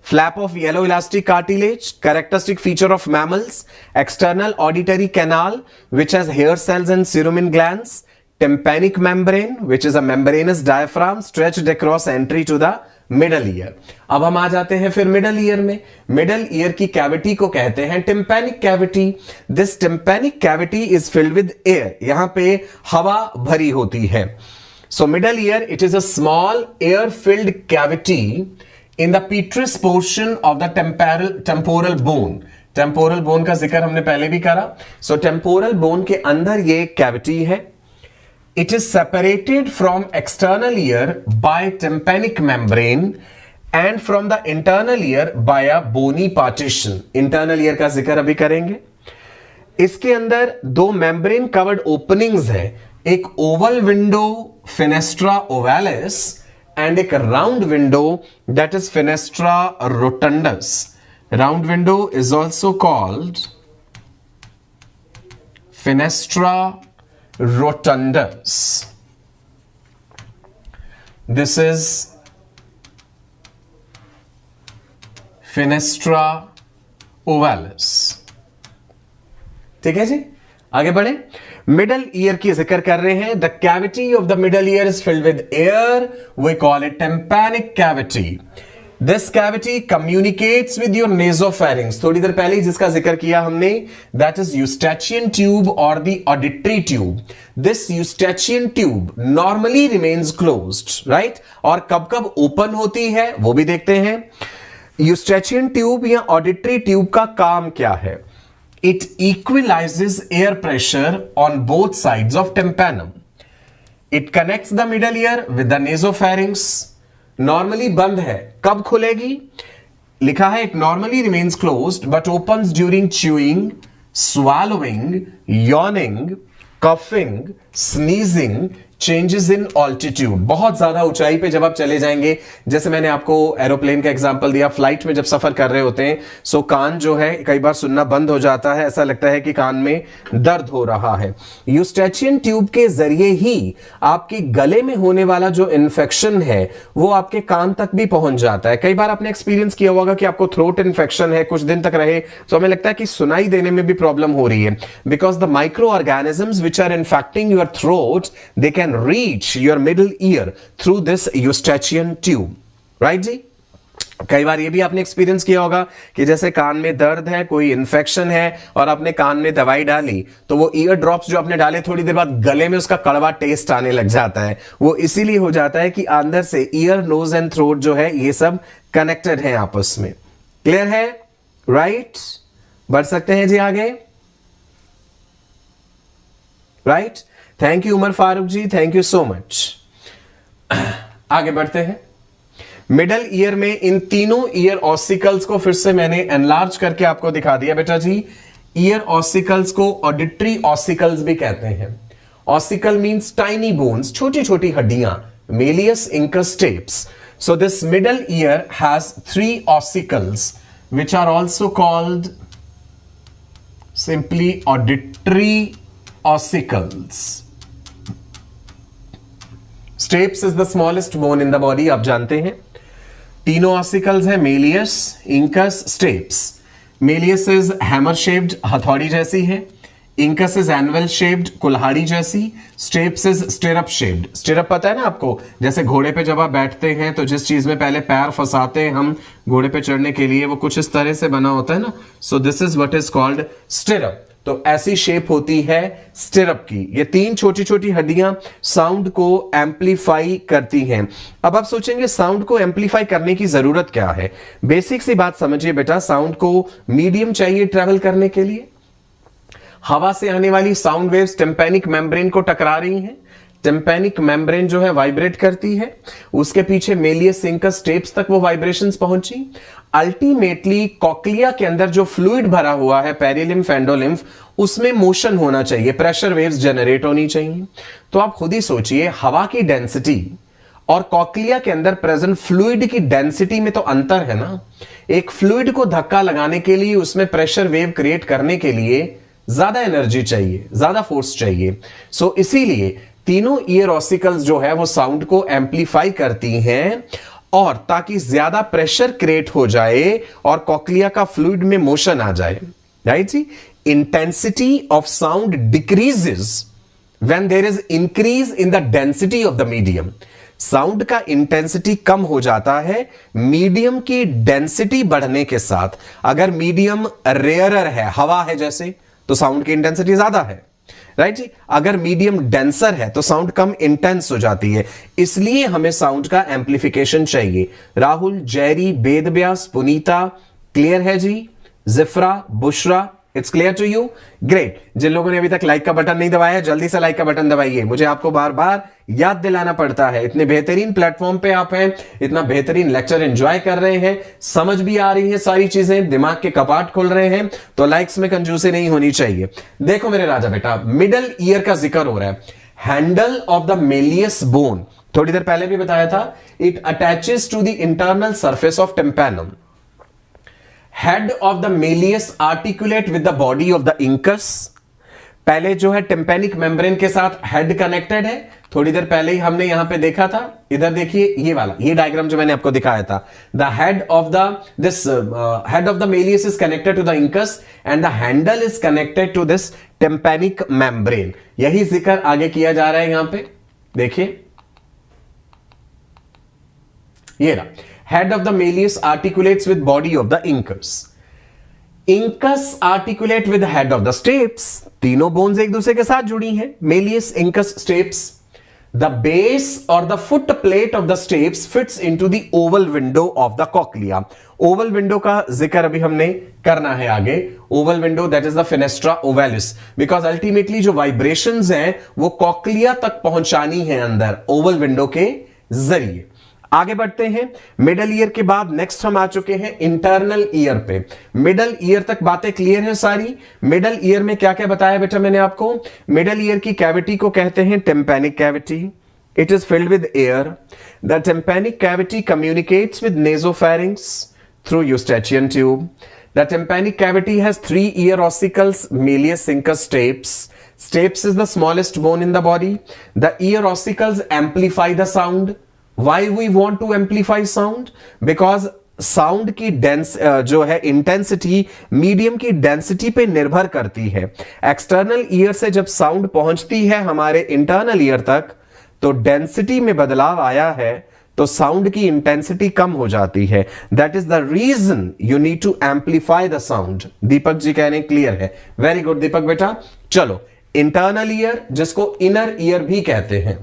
flap of yellow elastic cartilage, characteristic feature of mammals, external auditory canal which has hair cells and cerumen glands, tympanic membrane which is a membranous diaphragm stretched across entry to the middle ear। अब हम आ जाते हैं फिर middle ear में। Middle ear की cavity को कहते हैं tympanic cavity। This tympanic cavity is filled with air, यहां पे हवा भरी होती है। So middle ear, it is a small air filled cavity in the petrous portion of the temporal bone। Temporal bone का जिक्र हमने पहले भी करा। सो टेम्पोरल बोन के अंदर ये कैविटी है। It is separated from external ear by tympanic membrane and from the internal ear by a bony partition. Internal ear का जिक्र अभी करेंगे। इसके अंदर दो मेम्ब्रेन कवर्ड ओपनिंग्स है, एक oval window fenestra ovalis and एक round window that is fenestra rotundus. Round window is also called fenestra rotundus. This is fenestra ovalis. ठीक है जी, आगे बढ़े। मिडल ईयर की जिक्र कर रहे हैं। The cavity of the middle ear is filled with air, we call it tympanic cavity. This cavity communicates with your nasopharynx. थोड़ी देर पहले जिसका जिक्र किया हमने, दैट इज यूस्टैचियन ट्यूब और the auditory tube. This Eustachian tube normally remains closed, right? और कब कब ओपन होती है वो भी देखते हैं। यूस्टैचियन ट्यूब या ऑडिटरी ट्यूब का काम क्या है? It equalizes air pressure on both sides of tympanum. It connects the middle ear with the nasopharynx. Normally बंद है, कब खुलेगी? लिखा है it normally remains closed but opens during chewing, swallowing, yawning, coughing, sneezing, changes in altitude. बहुत ज्यादा ऊंचाई पे जब आप चले जाएंगे, जैसे मैंने आपको एरोप्लेन का एग्जांपल दिया, फ्लाइट में जब सफर कर रहे होते हैं सो कान जो है कई बार सुनना बंद हो जाता है, ऐसा लगता है कि कान में दर्द हो रहा है। यूस्टैचियन ट्यूब के जरिए ही आपके गले में होने वाला जो इन्फेक्शन है वो आपके कान तक भी पहुंच जाता है। कई बार आपने एक्सपीरियंस किया होगा कि आपको थ्रोट इन्फेक्शन है, कुछ दिन तक रहे तो हमें लगता है कि सुनाई देने में भी प्रॉब्लम हो रही है, because the micro organisms which are infecting your throat they can reach your middle ear through this eustachian tube, right जी? कई बार ये भी आपने एक्सपीरियंस किया होगा कि जैसे कान में दर्द है, कोई इन्फेक्शन है और आपने कान में दवाई डाली तो वो ईयर ड्रॉप्स जो आपने डाले थोड़ी देर बाद गले में उसका कड़वा टेस्ट आने लग जाता है। वो इसीलिए हो जाता है कि अंदर से ईयर, नोज एंड थ्रोट जो है ये सब कनेक्टेड है आपस में। क्लियर है? राइट? बढ़ सकते हैं जी आगे। Right? Thank you Umar Farooq ji, thank you so much. आगे बढ़ते हैं। मिडल ईयर में इन तीनों ईयर ऑसिकल्स को फिर से मैंने एनलार्ज करके आपको दिखा दिया बेटा जी। ईयर ऑसिकल्स को ऑडिटरी ऑसिकल्स भी कहते हैं। ऑसिकल मींस टाइनी बोन्स, छोटी छोटी हड्डियां, Méliès, incus, steps. So this middle ear has 3 ossicles which are also called simply auditory ossicles. Stapes is the smallest bone in the body, आप जानते हैं। तीनों ऑसिकल्स हैं, malleus, incus, steps. Méliès is hammer shaped, हथौड़ी जैसी है। Incus is anvil shaped, कुल्हाड़ी जैसी। Steps is stirrup shaped. Stirrup पता है ना आपको, जैसे घोड़े पे जब आप बैठते हैं तो जिस चीज में पहले पैर फंसाते हैं हम घोड़े पे चढ़ने के लिए, वो कुछ इस तरह से बना होता है ना। So this is what is called stirrup. तो ऐसी शेप होती है स्टिरअप की। ये 3 छोटी छोटी हड्डियां साउंड को एम्पलीफाई करती हैं। अब आप सोचेंगे साउंड को एम्पलीफाई करने की जरूरत क्या है? बेसिक सी बात समझिए बेटा, साउंड को मीडियम चाहिए ट्रेवल करने के लिए। हवा से आने वाली साउंड वेव्स टिम्पैनिक मेम्ब्रेन को टकरा रही हैं। टिम्पैनिक मेम्ब्रेन जो है वाइब्रेट करती है, उसके पीछे मेलियस, इंकस, स्टेप्स तक वो वाइब्रेशंस पहुंची। अल्टीमेटली कॉक्लिया के अंदर जो फ्लूइड भरा हुआ है, पेरिलिम्फ, एंडोलिम्फ, उसमें मोशन होना चाहिए, प्रेशर वेव्स जनरेट होनी चाहिए। तो आप खुद ही सोचिए, हवा की डेंसिटी और कॉक्लिया के अंदर प्रेजेंट फ्लूइड की डेंसिटी में तो अंतर है ना। एक फ्लूइड को धक्का लगाने के लिए, उसमें प्रेशर वेव क्रिएट करने के लिए ज्यादा एनर्जी चाहिए, ज्यादा फोर्स चाहिए। सो इसीलिए तीनों ईयर ऑसिकल्स जो है वो साउंड को एम्पलीफाई करती हैं, और ताकि ज्यादा प्रेशर क्रिएट हो जाए और कॉक्लिया का फ्लूइड में मोशन आ जाए। राइट जी? Intensity of sound decreases when there is increase in the density of the medium. Sound का इंटेंसिटी कम हो जाता है मीडियम की डेंसिटी बढ़ने के साथ। अगर मीडियम रेयरर है, हवा है जैसे, तो साउंड की इंटेंसिटी ज्यादा है। राइट जी? अगर मीडियम डेंसर है तो साउंड कम इंटेंस हो जाती है। इसलिए हमें साउंड का एम्पलीफिकेशन चाहिए। राहुल, जेरी, वेद व्यास, पुनीता, क्लियर है जी? Zifra, Bushra, it's clear to you? Great. जिन लोगों ने अभी तक लाइक का बटन नहीं दबाया जल्दी से लाइक का बटन दबाइए। मुझे आपको बार बार याद दिलाना पड़ता है, इतने बेहतरीन प्लेटफॉर्म पे आप हैं, इतना बेहतरीन लेक्चर एंजॉय कर रहे हैं, समझ भी आ रही है सारी चीजें, दिमाग के कपाट खुल रहे हैं, तो लाइक्स में कंजूसी नहीं होनी चाहिए। देखो मेरे राजा बेटा, मिडल ईयर का जिक्र हो रहा है। Handle of the malleus bone, थोड़ी देर पहले भी बताया था, it attaches to the internal surface of tympanum. Head of the malleus articulate with the body of the incus. पहले जो है टिम्पैनिक मेम्ब्रेन के साथ हेड कनेक्टेड है, थोड़ी देर पहले ही हमने यहां पे देखा था। इधर देखिए ये वाला, ये डायग्राम जो मैंने आपको दिखाया था, the head of the malleus is connected to the incus and the handle is connected to this tympanic membrane. यही जिक्र आगे किया जा रहा है यहां पे, देखिए ये रहा, head of the malleus articulates with body of the incus. Incus articulate with head of the stapes. तीनों बोन्स एक दूसरे के साथ जुड़ी हैं, malleus, incus, stapes. The base और the foot plate of the stapes fits into the oval window of the cochlea. Oval window का जिक्र अभी हमने करना है आगे। Oval window that is the fenestra ovalis, because ultimately जो वाइब्रेशंस हैं वो कॉक्लिया तक पहुंचानी है अंदर ओवल विंडो के जरिए। आगे बढ़ते हैं। मिडल ईयर के बाद नेक्स्ट हम आ चुके हैं इंटरनल ईयर पे। मिडल ईयर तक बातें क्लियर हैं सारी। मिडल ईयर में क्या क्या बताया बेटा मैंने आपको? मिडल ईयर की कैविटी को कहते हैं tympanic cavity. It is filled with air. The tympanic cavity communicates with nasopharynx through Eustachian tube. The tympanic cavity has 3 ear ossicles, Malleus, Incus, stapes. Stapes is the smallest bone in the body. The ear ossicles amplify the sound. Why we want to amplify sound? Because sound की जो है intensity medium की density पे निर्भर करती है। External ear से जब साउंड पहुंचती है हमारे इंटरनल ईयर तक, तो डेंसिटी में बदलाव आया है तो साउंड की इंटेंसिटी कम हो जाती है। That is the reason you need to amplify the sound. Deepak ji कहने क्लियर है, वेरी गुड दीपक बेटा। चलो, इंटरनल ईयर जिसको इनर ईयर भी कहते हैं,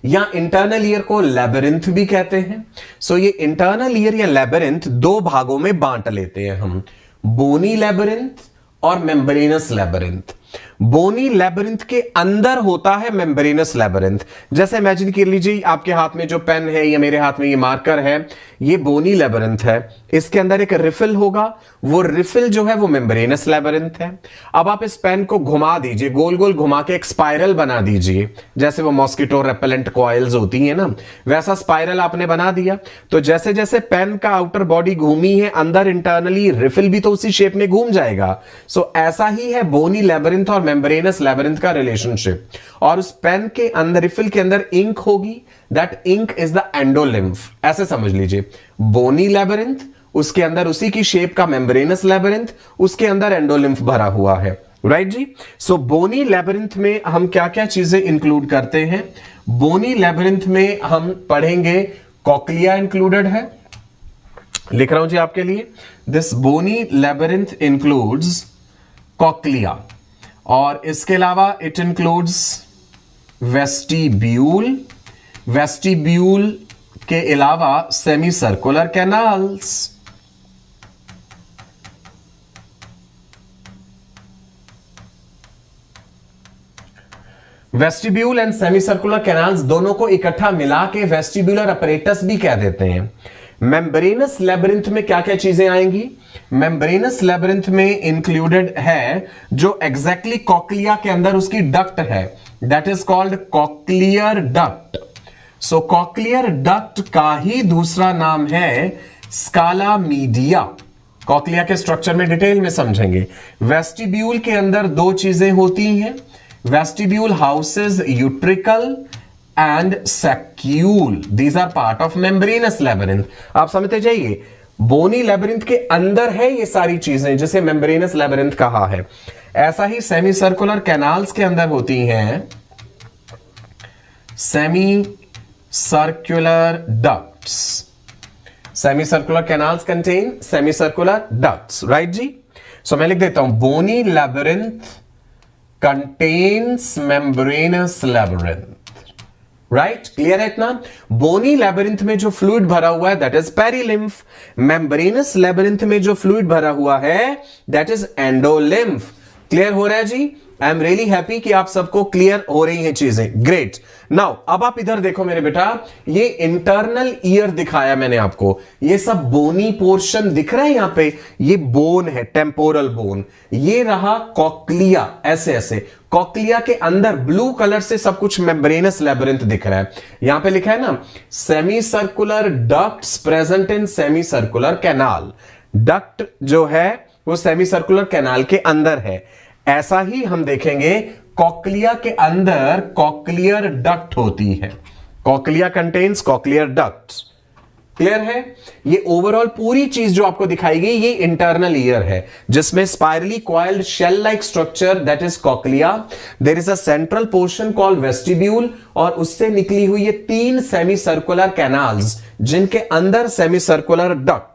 या इंटरनल ईयर को लैबिरिंथ भी कहते हैं। सो ये इंटरनल ईयर या लैबिरिंथ 2 भागों में बांट लेते हैं हम, बोनी लैबिरिंथ और मेम्ब्रेनस लैबिरिंथ। बोनी लैबिरिंथ के अंदर होता है मेम्ब्रेनस लैबिरिंथ। जैसे इमेजिन कर लीजिए आपके हाथ में जो पेन है या मेरे हाथ में ये मार्कर है, ये बोनी लैबिरिंथ है। इसके अंदर एक रिफिल होगा, वो रिफिल जो है वो मेम्ब्रेनस लैबिरिंथ है। अब आप इस पेन को घुमा दीजिए, गोल गोल घुमा के एक स्पाइरल बना दीजिए, जैसे वो मॉस्किटो रेपेलेंट कॉइल्स होती है ना, वैसा स्पाइरल आपने बना दिया। तो जैसे जैसे पेन का आउटर बॉडी घूमी है, अंदर इंटरनली रिफिल भी तो उसी शेप में घूम जाएगा। सो ऐसा ही है बोनी लैबिरिंथ और मेम्ब्रेनस लैबिरिंथ का रिलेशनशिप। और उस पेन के अंदर, रिफिल के अंदर इंक होगी, that ink is the endolymph. ऐसे समझ लीजिए, बोनी लैबिरिंथ, उसके अंदर उसी की शेप का मेम्ब्रेनस लैबिरिंथ, उसके अंदर एंडोलिम्फ भरा हुआ है। राइट जी। सो बोनी लैबिरिंथ में हम क्या क्या चीजें इंक्लूड करते हैं? बोनी लैबिरिंथ में हम पढ़ेंगे कॉक्लिया इंक्लूडेड है, लिख रहा हूं जी आपके लिए। This bony labyrinth includes cochlea, और इसके अलावा इट इंक्लूड्स वेस्टिब्यूल, वेस्टिब्यूल के अलावा semi circular canals, vestibule and semi circular canals दोनों को इकट्ठा मिला के वेस्टिब्यूलर अपरेटस भी कह देते हैं। मेम्ब्रेनस लैबिरिंथ में क्या क्या चीजें आएंगी? मेम्ब्रेनस लैबिरिंथ में इंक्लूडेड है जो एग्जैक्टली कॉक्लिया के अंदर उसकी डक्ट है, that is called cochlear duct. So cochlear duct का ही दूसरा नाम है स्काला मीडिया। कॉक्लिया के स्ट्रक्चर में डिटेल में समझेंगे। वेस्टिब्यूल के अंदर 2 चीजें होती हैं, vestibule houses utricle and saccule, these are part of membranous labyrinth. आप समझते जाइए, बोनी लैबिरिंथ के अंदर है ये सारी चीजें जिसे मेम्ब्रेनस लैबिरिंथ कहा है। ऐसा ही सेमी सर्कुलर कैनाल्स के अंदर होती हैं semi circular ducts. Semi circular canals contain semi circular ducts, right जी। सो मैं लिख देता हूं, bony labyrinth contains membranous labyrinth, right, clear है इतना? बोनी लेबिरिंथ में जो फ्लूइड भरा हुआ है that is perilymph, membranes labyrinth में जो फ्लूइड भरा हुआ है दैट इज एंडोलिम्फ। क्लियर हो रहा है जी? आई एम रियली हैप्पी कि आप सबको क्लियर हो रही हैं चीजें। ग्रेट। नाउ अब आप इधर देखो मेरे बेटा, ये इंटरनल ईयर दिखाया मैंने आपको, ये सब बोनी पोर्शन दिख रहा है यहां पे, ये बोन है, टेम्पोरल बोन। ये रहा कॉक्लिया, ऐसे ऐसे कॉक्लिया के अंदर ब्लू कलर से सब कुछ मेम्ब्रेनस लेबिरिंथ दिख रहा है। यहां पे लिखा है ना, semi circular ducts present in semi circular canal. Duct जो है वो सेमी सर्कुलर कैनाल के अंदर है। ऐसा ही हम देखेंगे कॉक्लिया के अंदर कॉक्लियर डक्ट होती है। Cochlea contains cochlear duct. Clear है? ये ओवरऑल पूरी चीज जो आपको दिखाई गई ये इंटरनल ईयर है, जिसमें spirally coiled shell like structure that is cochlea, there is a central portion called vestibule, और उससे निकली हुई ये 3 सेमी सर्कुलर कैनाल्स जिनके अंदर सेमी सर्कुलर डक्ट।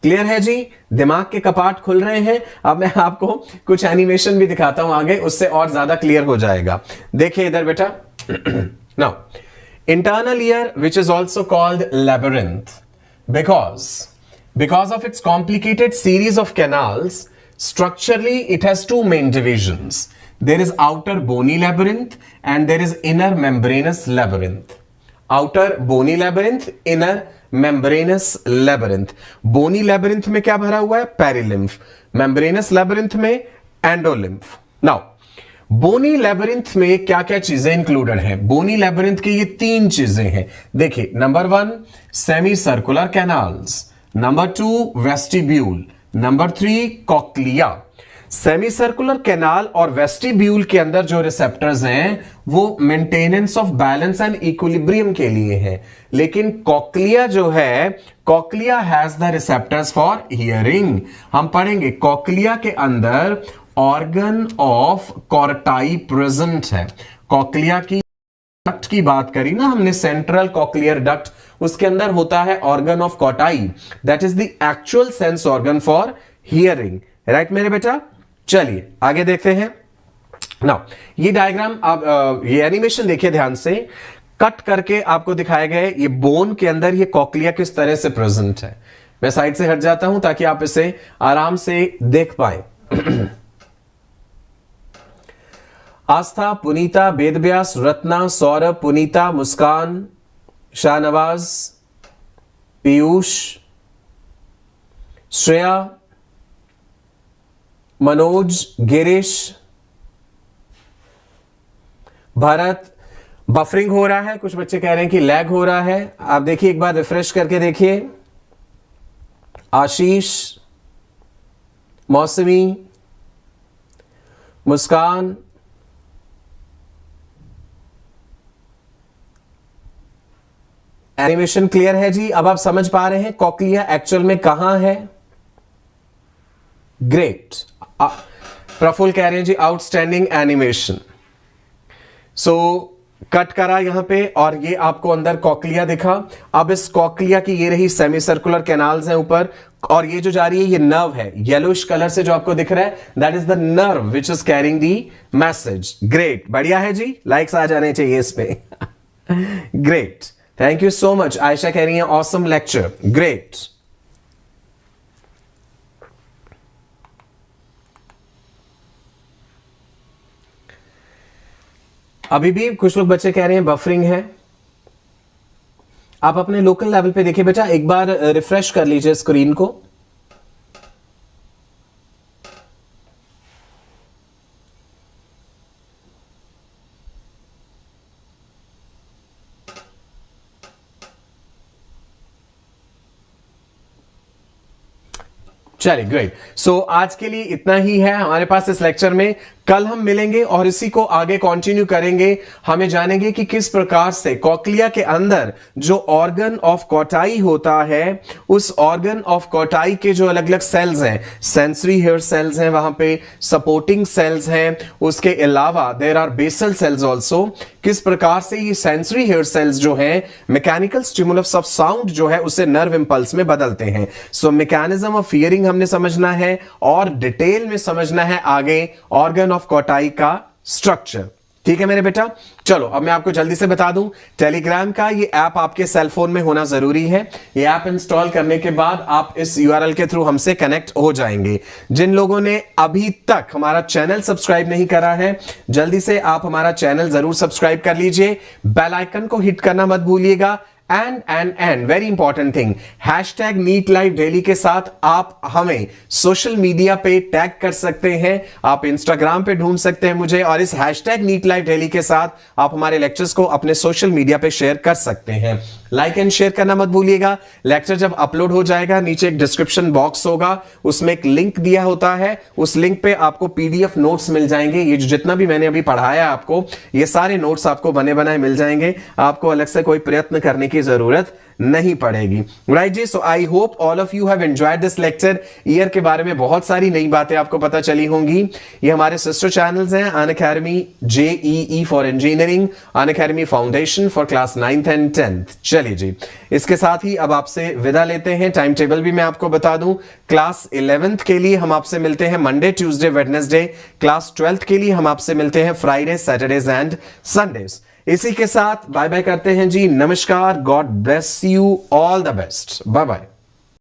क्लियर है जी? दिमाग के कपाट खुल रहे हैं। अब मैं आपको कुछ एनिमेशन भी दिखाता हूं आगे, उससे और ज्यादा क्लियर हो जाएगा। देखिए इधर बेटा। Now internal ear, which is also called labyrinth, because of its complicated series of canals, structurally it has 2 main divisions. There is outer bony labyrinth and there is inner membranous labyrinth. Outer bony labyrinth, inner membranous labyrinth. Bony labyrinth में क्या भरा हुआ है? Perilymph. membranous labyrinth में endolymph. Now बोनी labyrinth में क्या क्या चीजें इंक्लूडेड हैं? बोनी लेबिरिंथ की ये 3 चीजें हैं। देखिए, number 1 semi circular canals, number 2 vestibule, number 3 cochlea. Semi circular canal और वेस्टिब्यूल के अंदर जो रिसेप्टर्स हैं वो maintenance of balance and equilibrium के लिए है, लेकिन कॉक्लिया जो है, cochlea has the receptors for hearing. हम पढ़ेंगे कॉक्लिया के अंदर ऑर्गन ऑफ कॉर्टाई प्रेजेंट है। कॉक्लिया की डक्ट की बात करी ना हमने, सेंट्रल कॉक्लियर डक्ट, उसके अंदर होता है organ of Corti, that is the actual sense organ for hearing. Right मेरे बेटा? चलिए आगे देखते हैं। नाउ ये डायग्राम आप ये एनिमेशन देखिए ध्यान से, कट करके आपको दिखाए गए ये बोन के अंदर ये कॉक्लिया किस तरह से प्रेजेंट है। मैं साइड से हट जाता हूं ताकि आप इसे आराम से देख पाए। आस्था, पुनीता, वेदव्यास, रत्ना, सौरभ, पुनीता, मुस्कान, शाहनवाज, पीयूष, श्रेया, मनोज, गिरीश, भरत। बफरिंग हो रहा है, कुछ बच्चे कह रहे हैं कि लैग हो रहा है। आप देखिए, एक बार रिफ्रेश करके देखिए। आशीष, मौसमी, मुस्कान, एनिमेशन क्लियर है जी? अब आप समझ पा रहे हैं कॉक्लिया एक्चुअल में कहां है? ग्रेट। प्रफुल्ल कह रहे हैं जी आउटस्टैंडिंग एनिमेशन। सो कट करा यहां पे और ये आपको अंदर कॉक्लिया दिखा। अब इस कॉक्लिया की ये रही सेमी सर्कुलर कैनाल्स हैं ऊपर, और ये जो जा रही है ये नर्व है, येलोइश कलर से जो आपको दिख रहा है that is the nerve which is carrying the message. Great, बढ़िया है जी, लाइक्स आ जाने चाहिए इस पे। Great, thank you so much. Ayesha कह रही है ऑसम लेक्चर। ग्रेट। अभी भी कुछ लोग बच्चे कह रहे हैं बफरिंग है। आप अपने लोकल लेवल पे देखिए बेटा, एक बार रिफ्रेश कर लीजिए स्क्रीन को। चलिए ग्रेट। सो आज के लिए इतना ही है हमारे पास इस लेक्चर में। कल हम मिलेंगे और इसी को आगे कंटिन्यू करेंगे। हमें जानेंगे कि किस प्रकार से कॉक्लिया के अंदर जो ऑर्गन ऑफ कॉटाई होता है, उस ऑर्गन ऑफ कॉटाई के जो अलग अलग सेल्स हैं, सेंसरी हेयर सेल्स हैं, वहां पे सपोर्टिंग सेल्स हैं, उसके अलावा there are basal cells also. किस प्रकार से ये सेंसरी हेयर सेल्स जो हैं मैकेनिकल स्टिमुलस ऑफ साउंड जो है उसे नर्व इंपल्स में बदलते हैं। सो मैकेनिज्म ऑफ हियरिंग हमने समझना है और डिटेल में समझना है आगे ऑर्गन ऑफ कॉटाई का स्ट्रक्चर। ठीक है मेरे बेटा। चलो अब मैं आपको जल्दी से बता दूं, टेलीग्राम का ये ऐप आपके सेल फोन में होना जरूरी है। ये ऐप इंस्टॉल करने के बाद आप इस यूआरएल के थ्रू हमसे कनेक्ट हो जाएंगे। जिन लोगों ने अभी तक हमारा चैनल सब्सक्राइब नहीं करा है, जल्दी से आप हमारा चैनल जरूर सब्सक्राइब कर लीजिए, बेल आइकन को हिट करना मत भूलिएगा। And very important thing, hashtag NEET live daily के साथ आप हमें सोशल मीडिया पे टैग कर सकते हैं। आप इंस्टाग्राम पे ढूंढ सकते हैं मुझे, और इस हैशटैग नीट लाइव डेली के साथ आप हमारे लेक्चर्स को अपने सोशल मीडिया पे शेयर कर सकते हैं। लाइक एंड शेयर करना मत भूलिएगा। लेक्चर जब अपलोड हो जाएगा, नीचे एक डिस्क्रिप्शन बॉक्स होगा, उसमें एक लिंक दिया होता है। उस लिंक पे आपको पीडीएफ नोट्स मिल जाएंगे। ये जितना भी मैंने अभी पढ़ाया आपको, ये सारे नोट्स आपको बने बनाए मिल जाएंगे। आपको अलग से कोई प्रयत्न करने की जरूरत नहीं पड़ेगी। राइट जी, so I hope all of you have enjoyed this lecture. Ear के बारे में बहुत सारी नई बातें आपको पता चली होंगी। ये हमारे सिस्टर चैनल्स हैं, Unacademy JEE for engineering, Unacademy foundation for class 9th and 10th। चलिए जी, इसके साथ ही अब आपसे विदा लेते हैं। टाइम टेबल भी मैं आपको बता दूं, क्लास 11th के लिए हम आपसे मिलते हैं Monday, Tuesday, Wednesday. Class 12th के लिए हम आपसे मिलते हैं फ्राइडे, सैटरडेज एंड संडेज। इसी के साथ बाय बाय करते हैं जी। नमस्कार, God bless you, all the best, bye bye.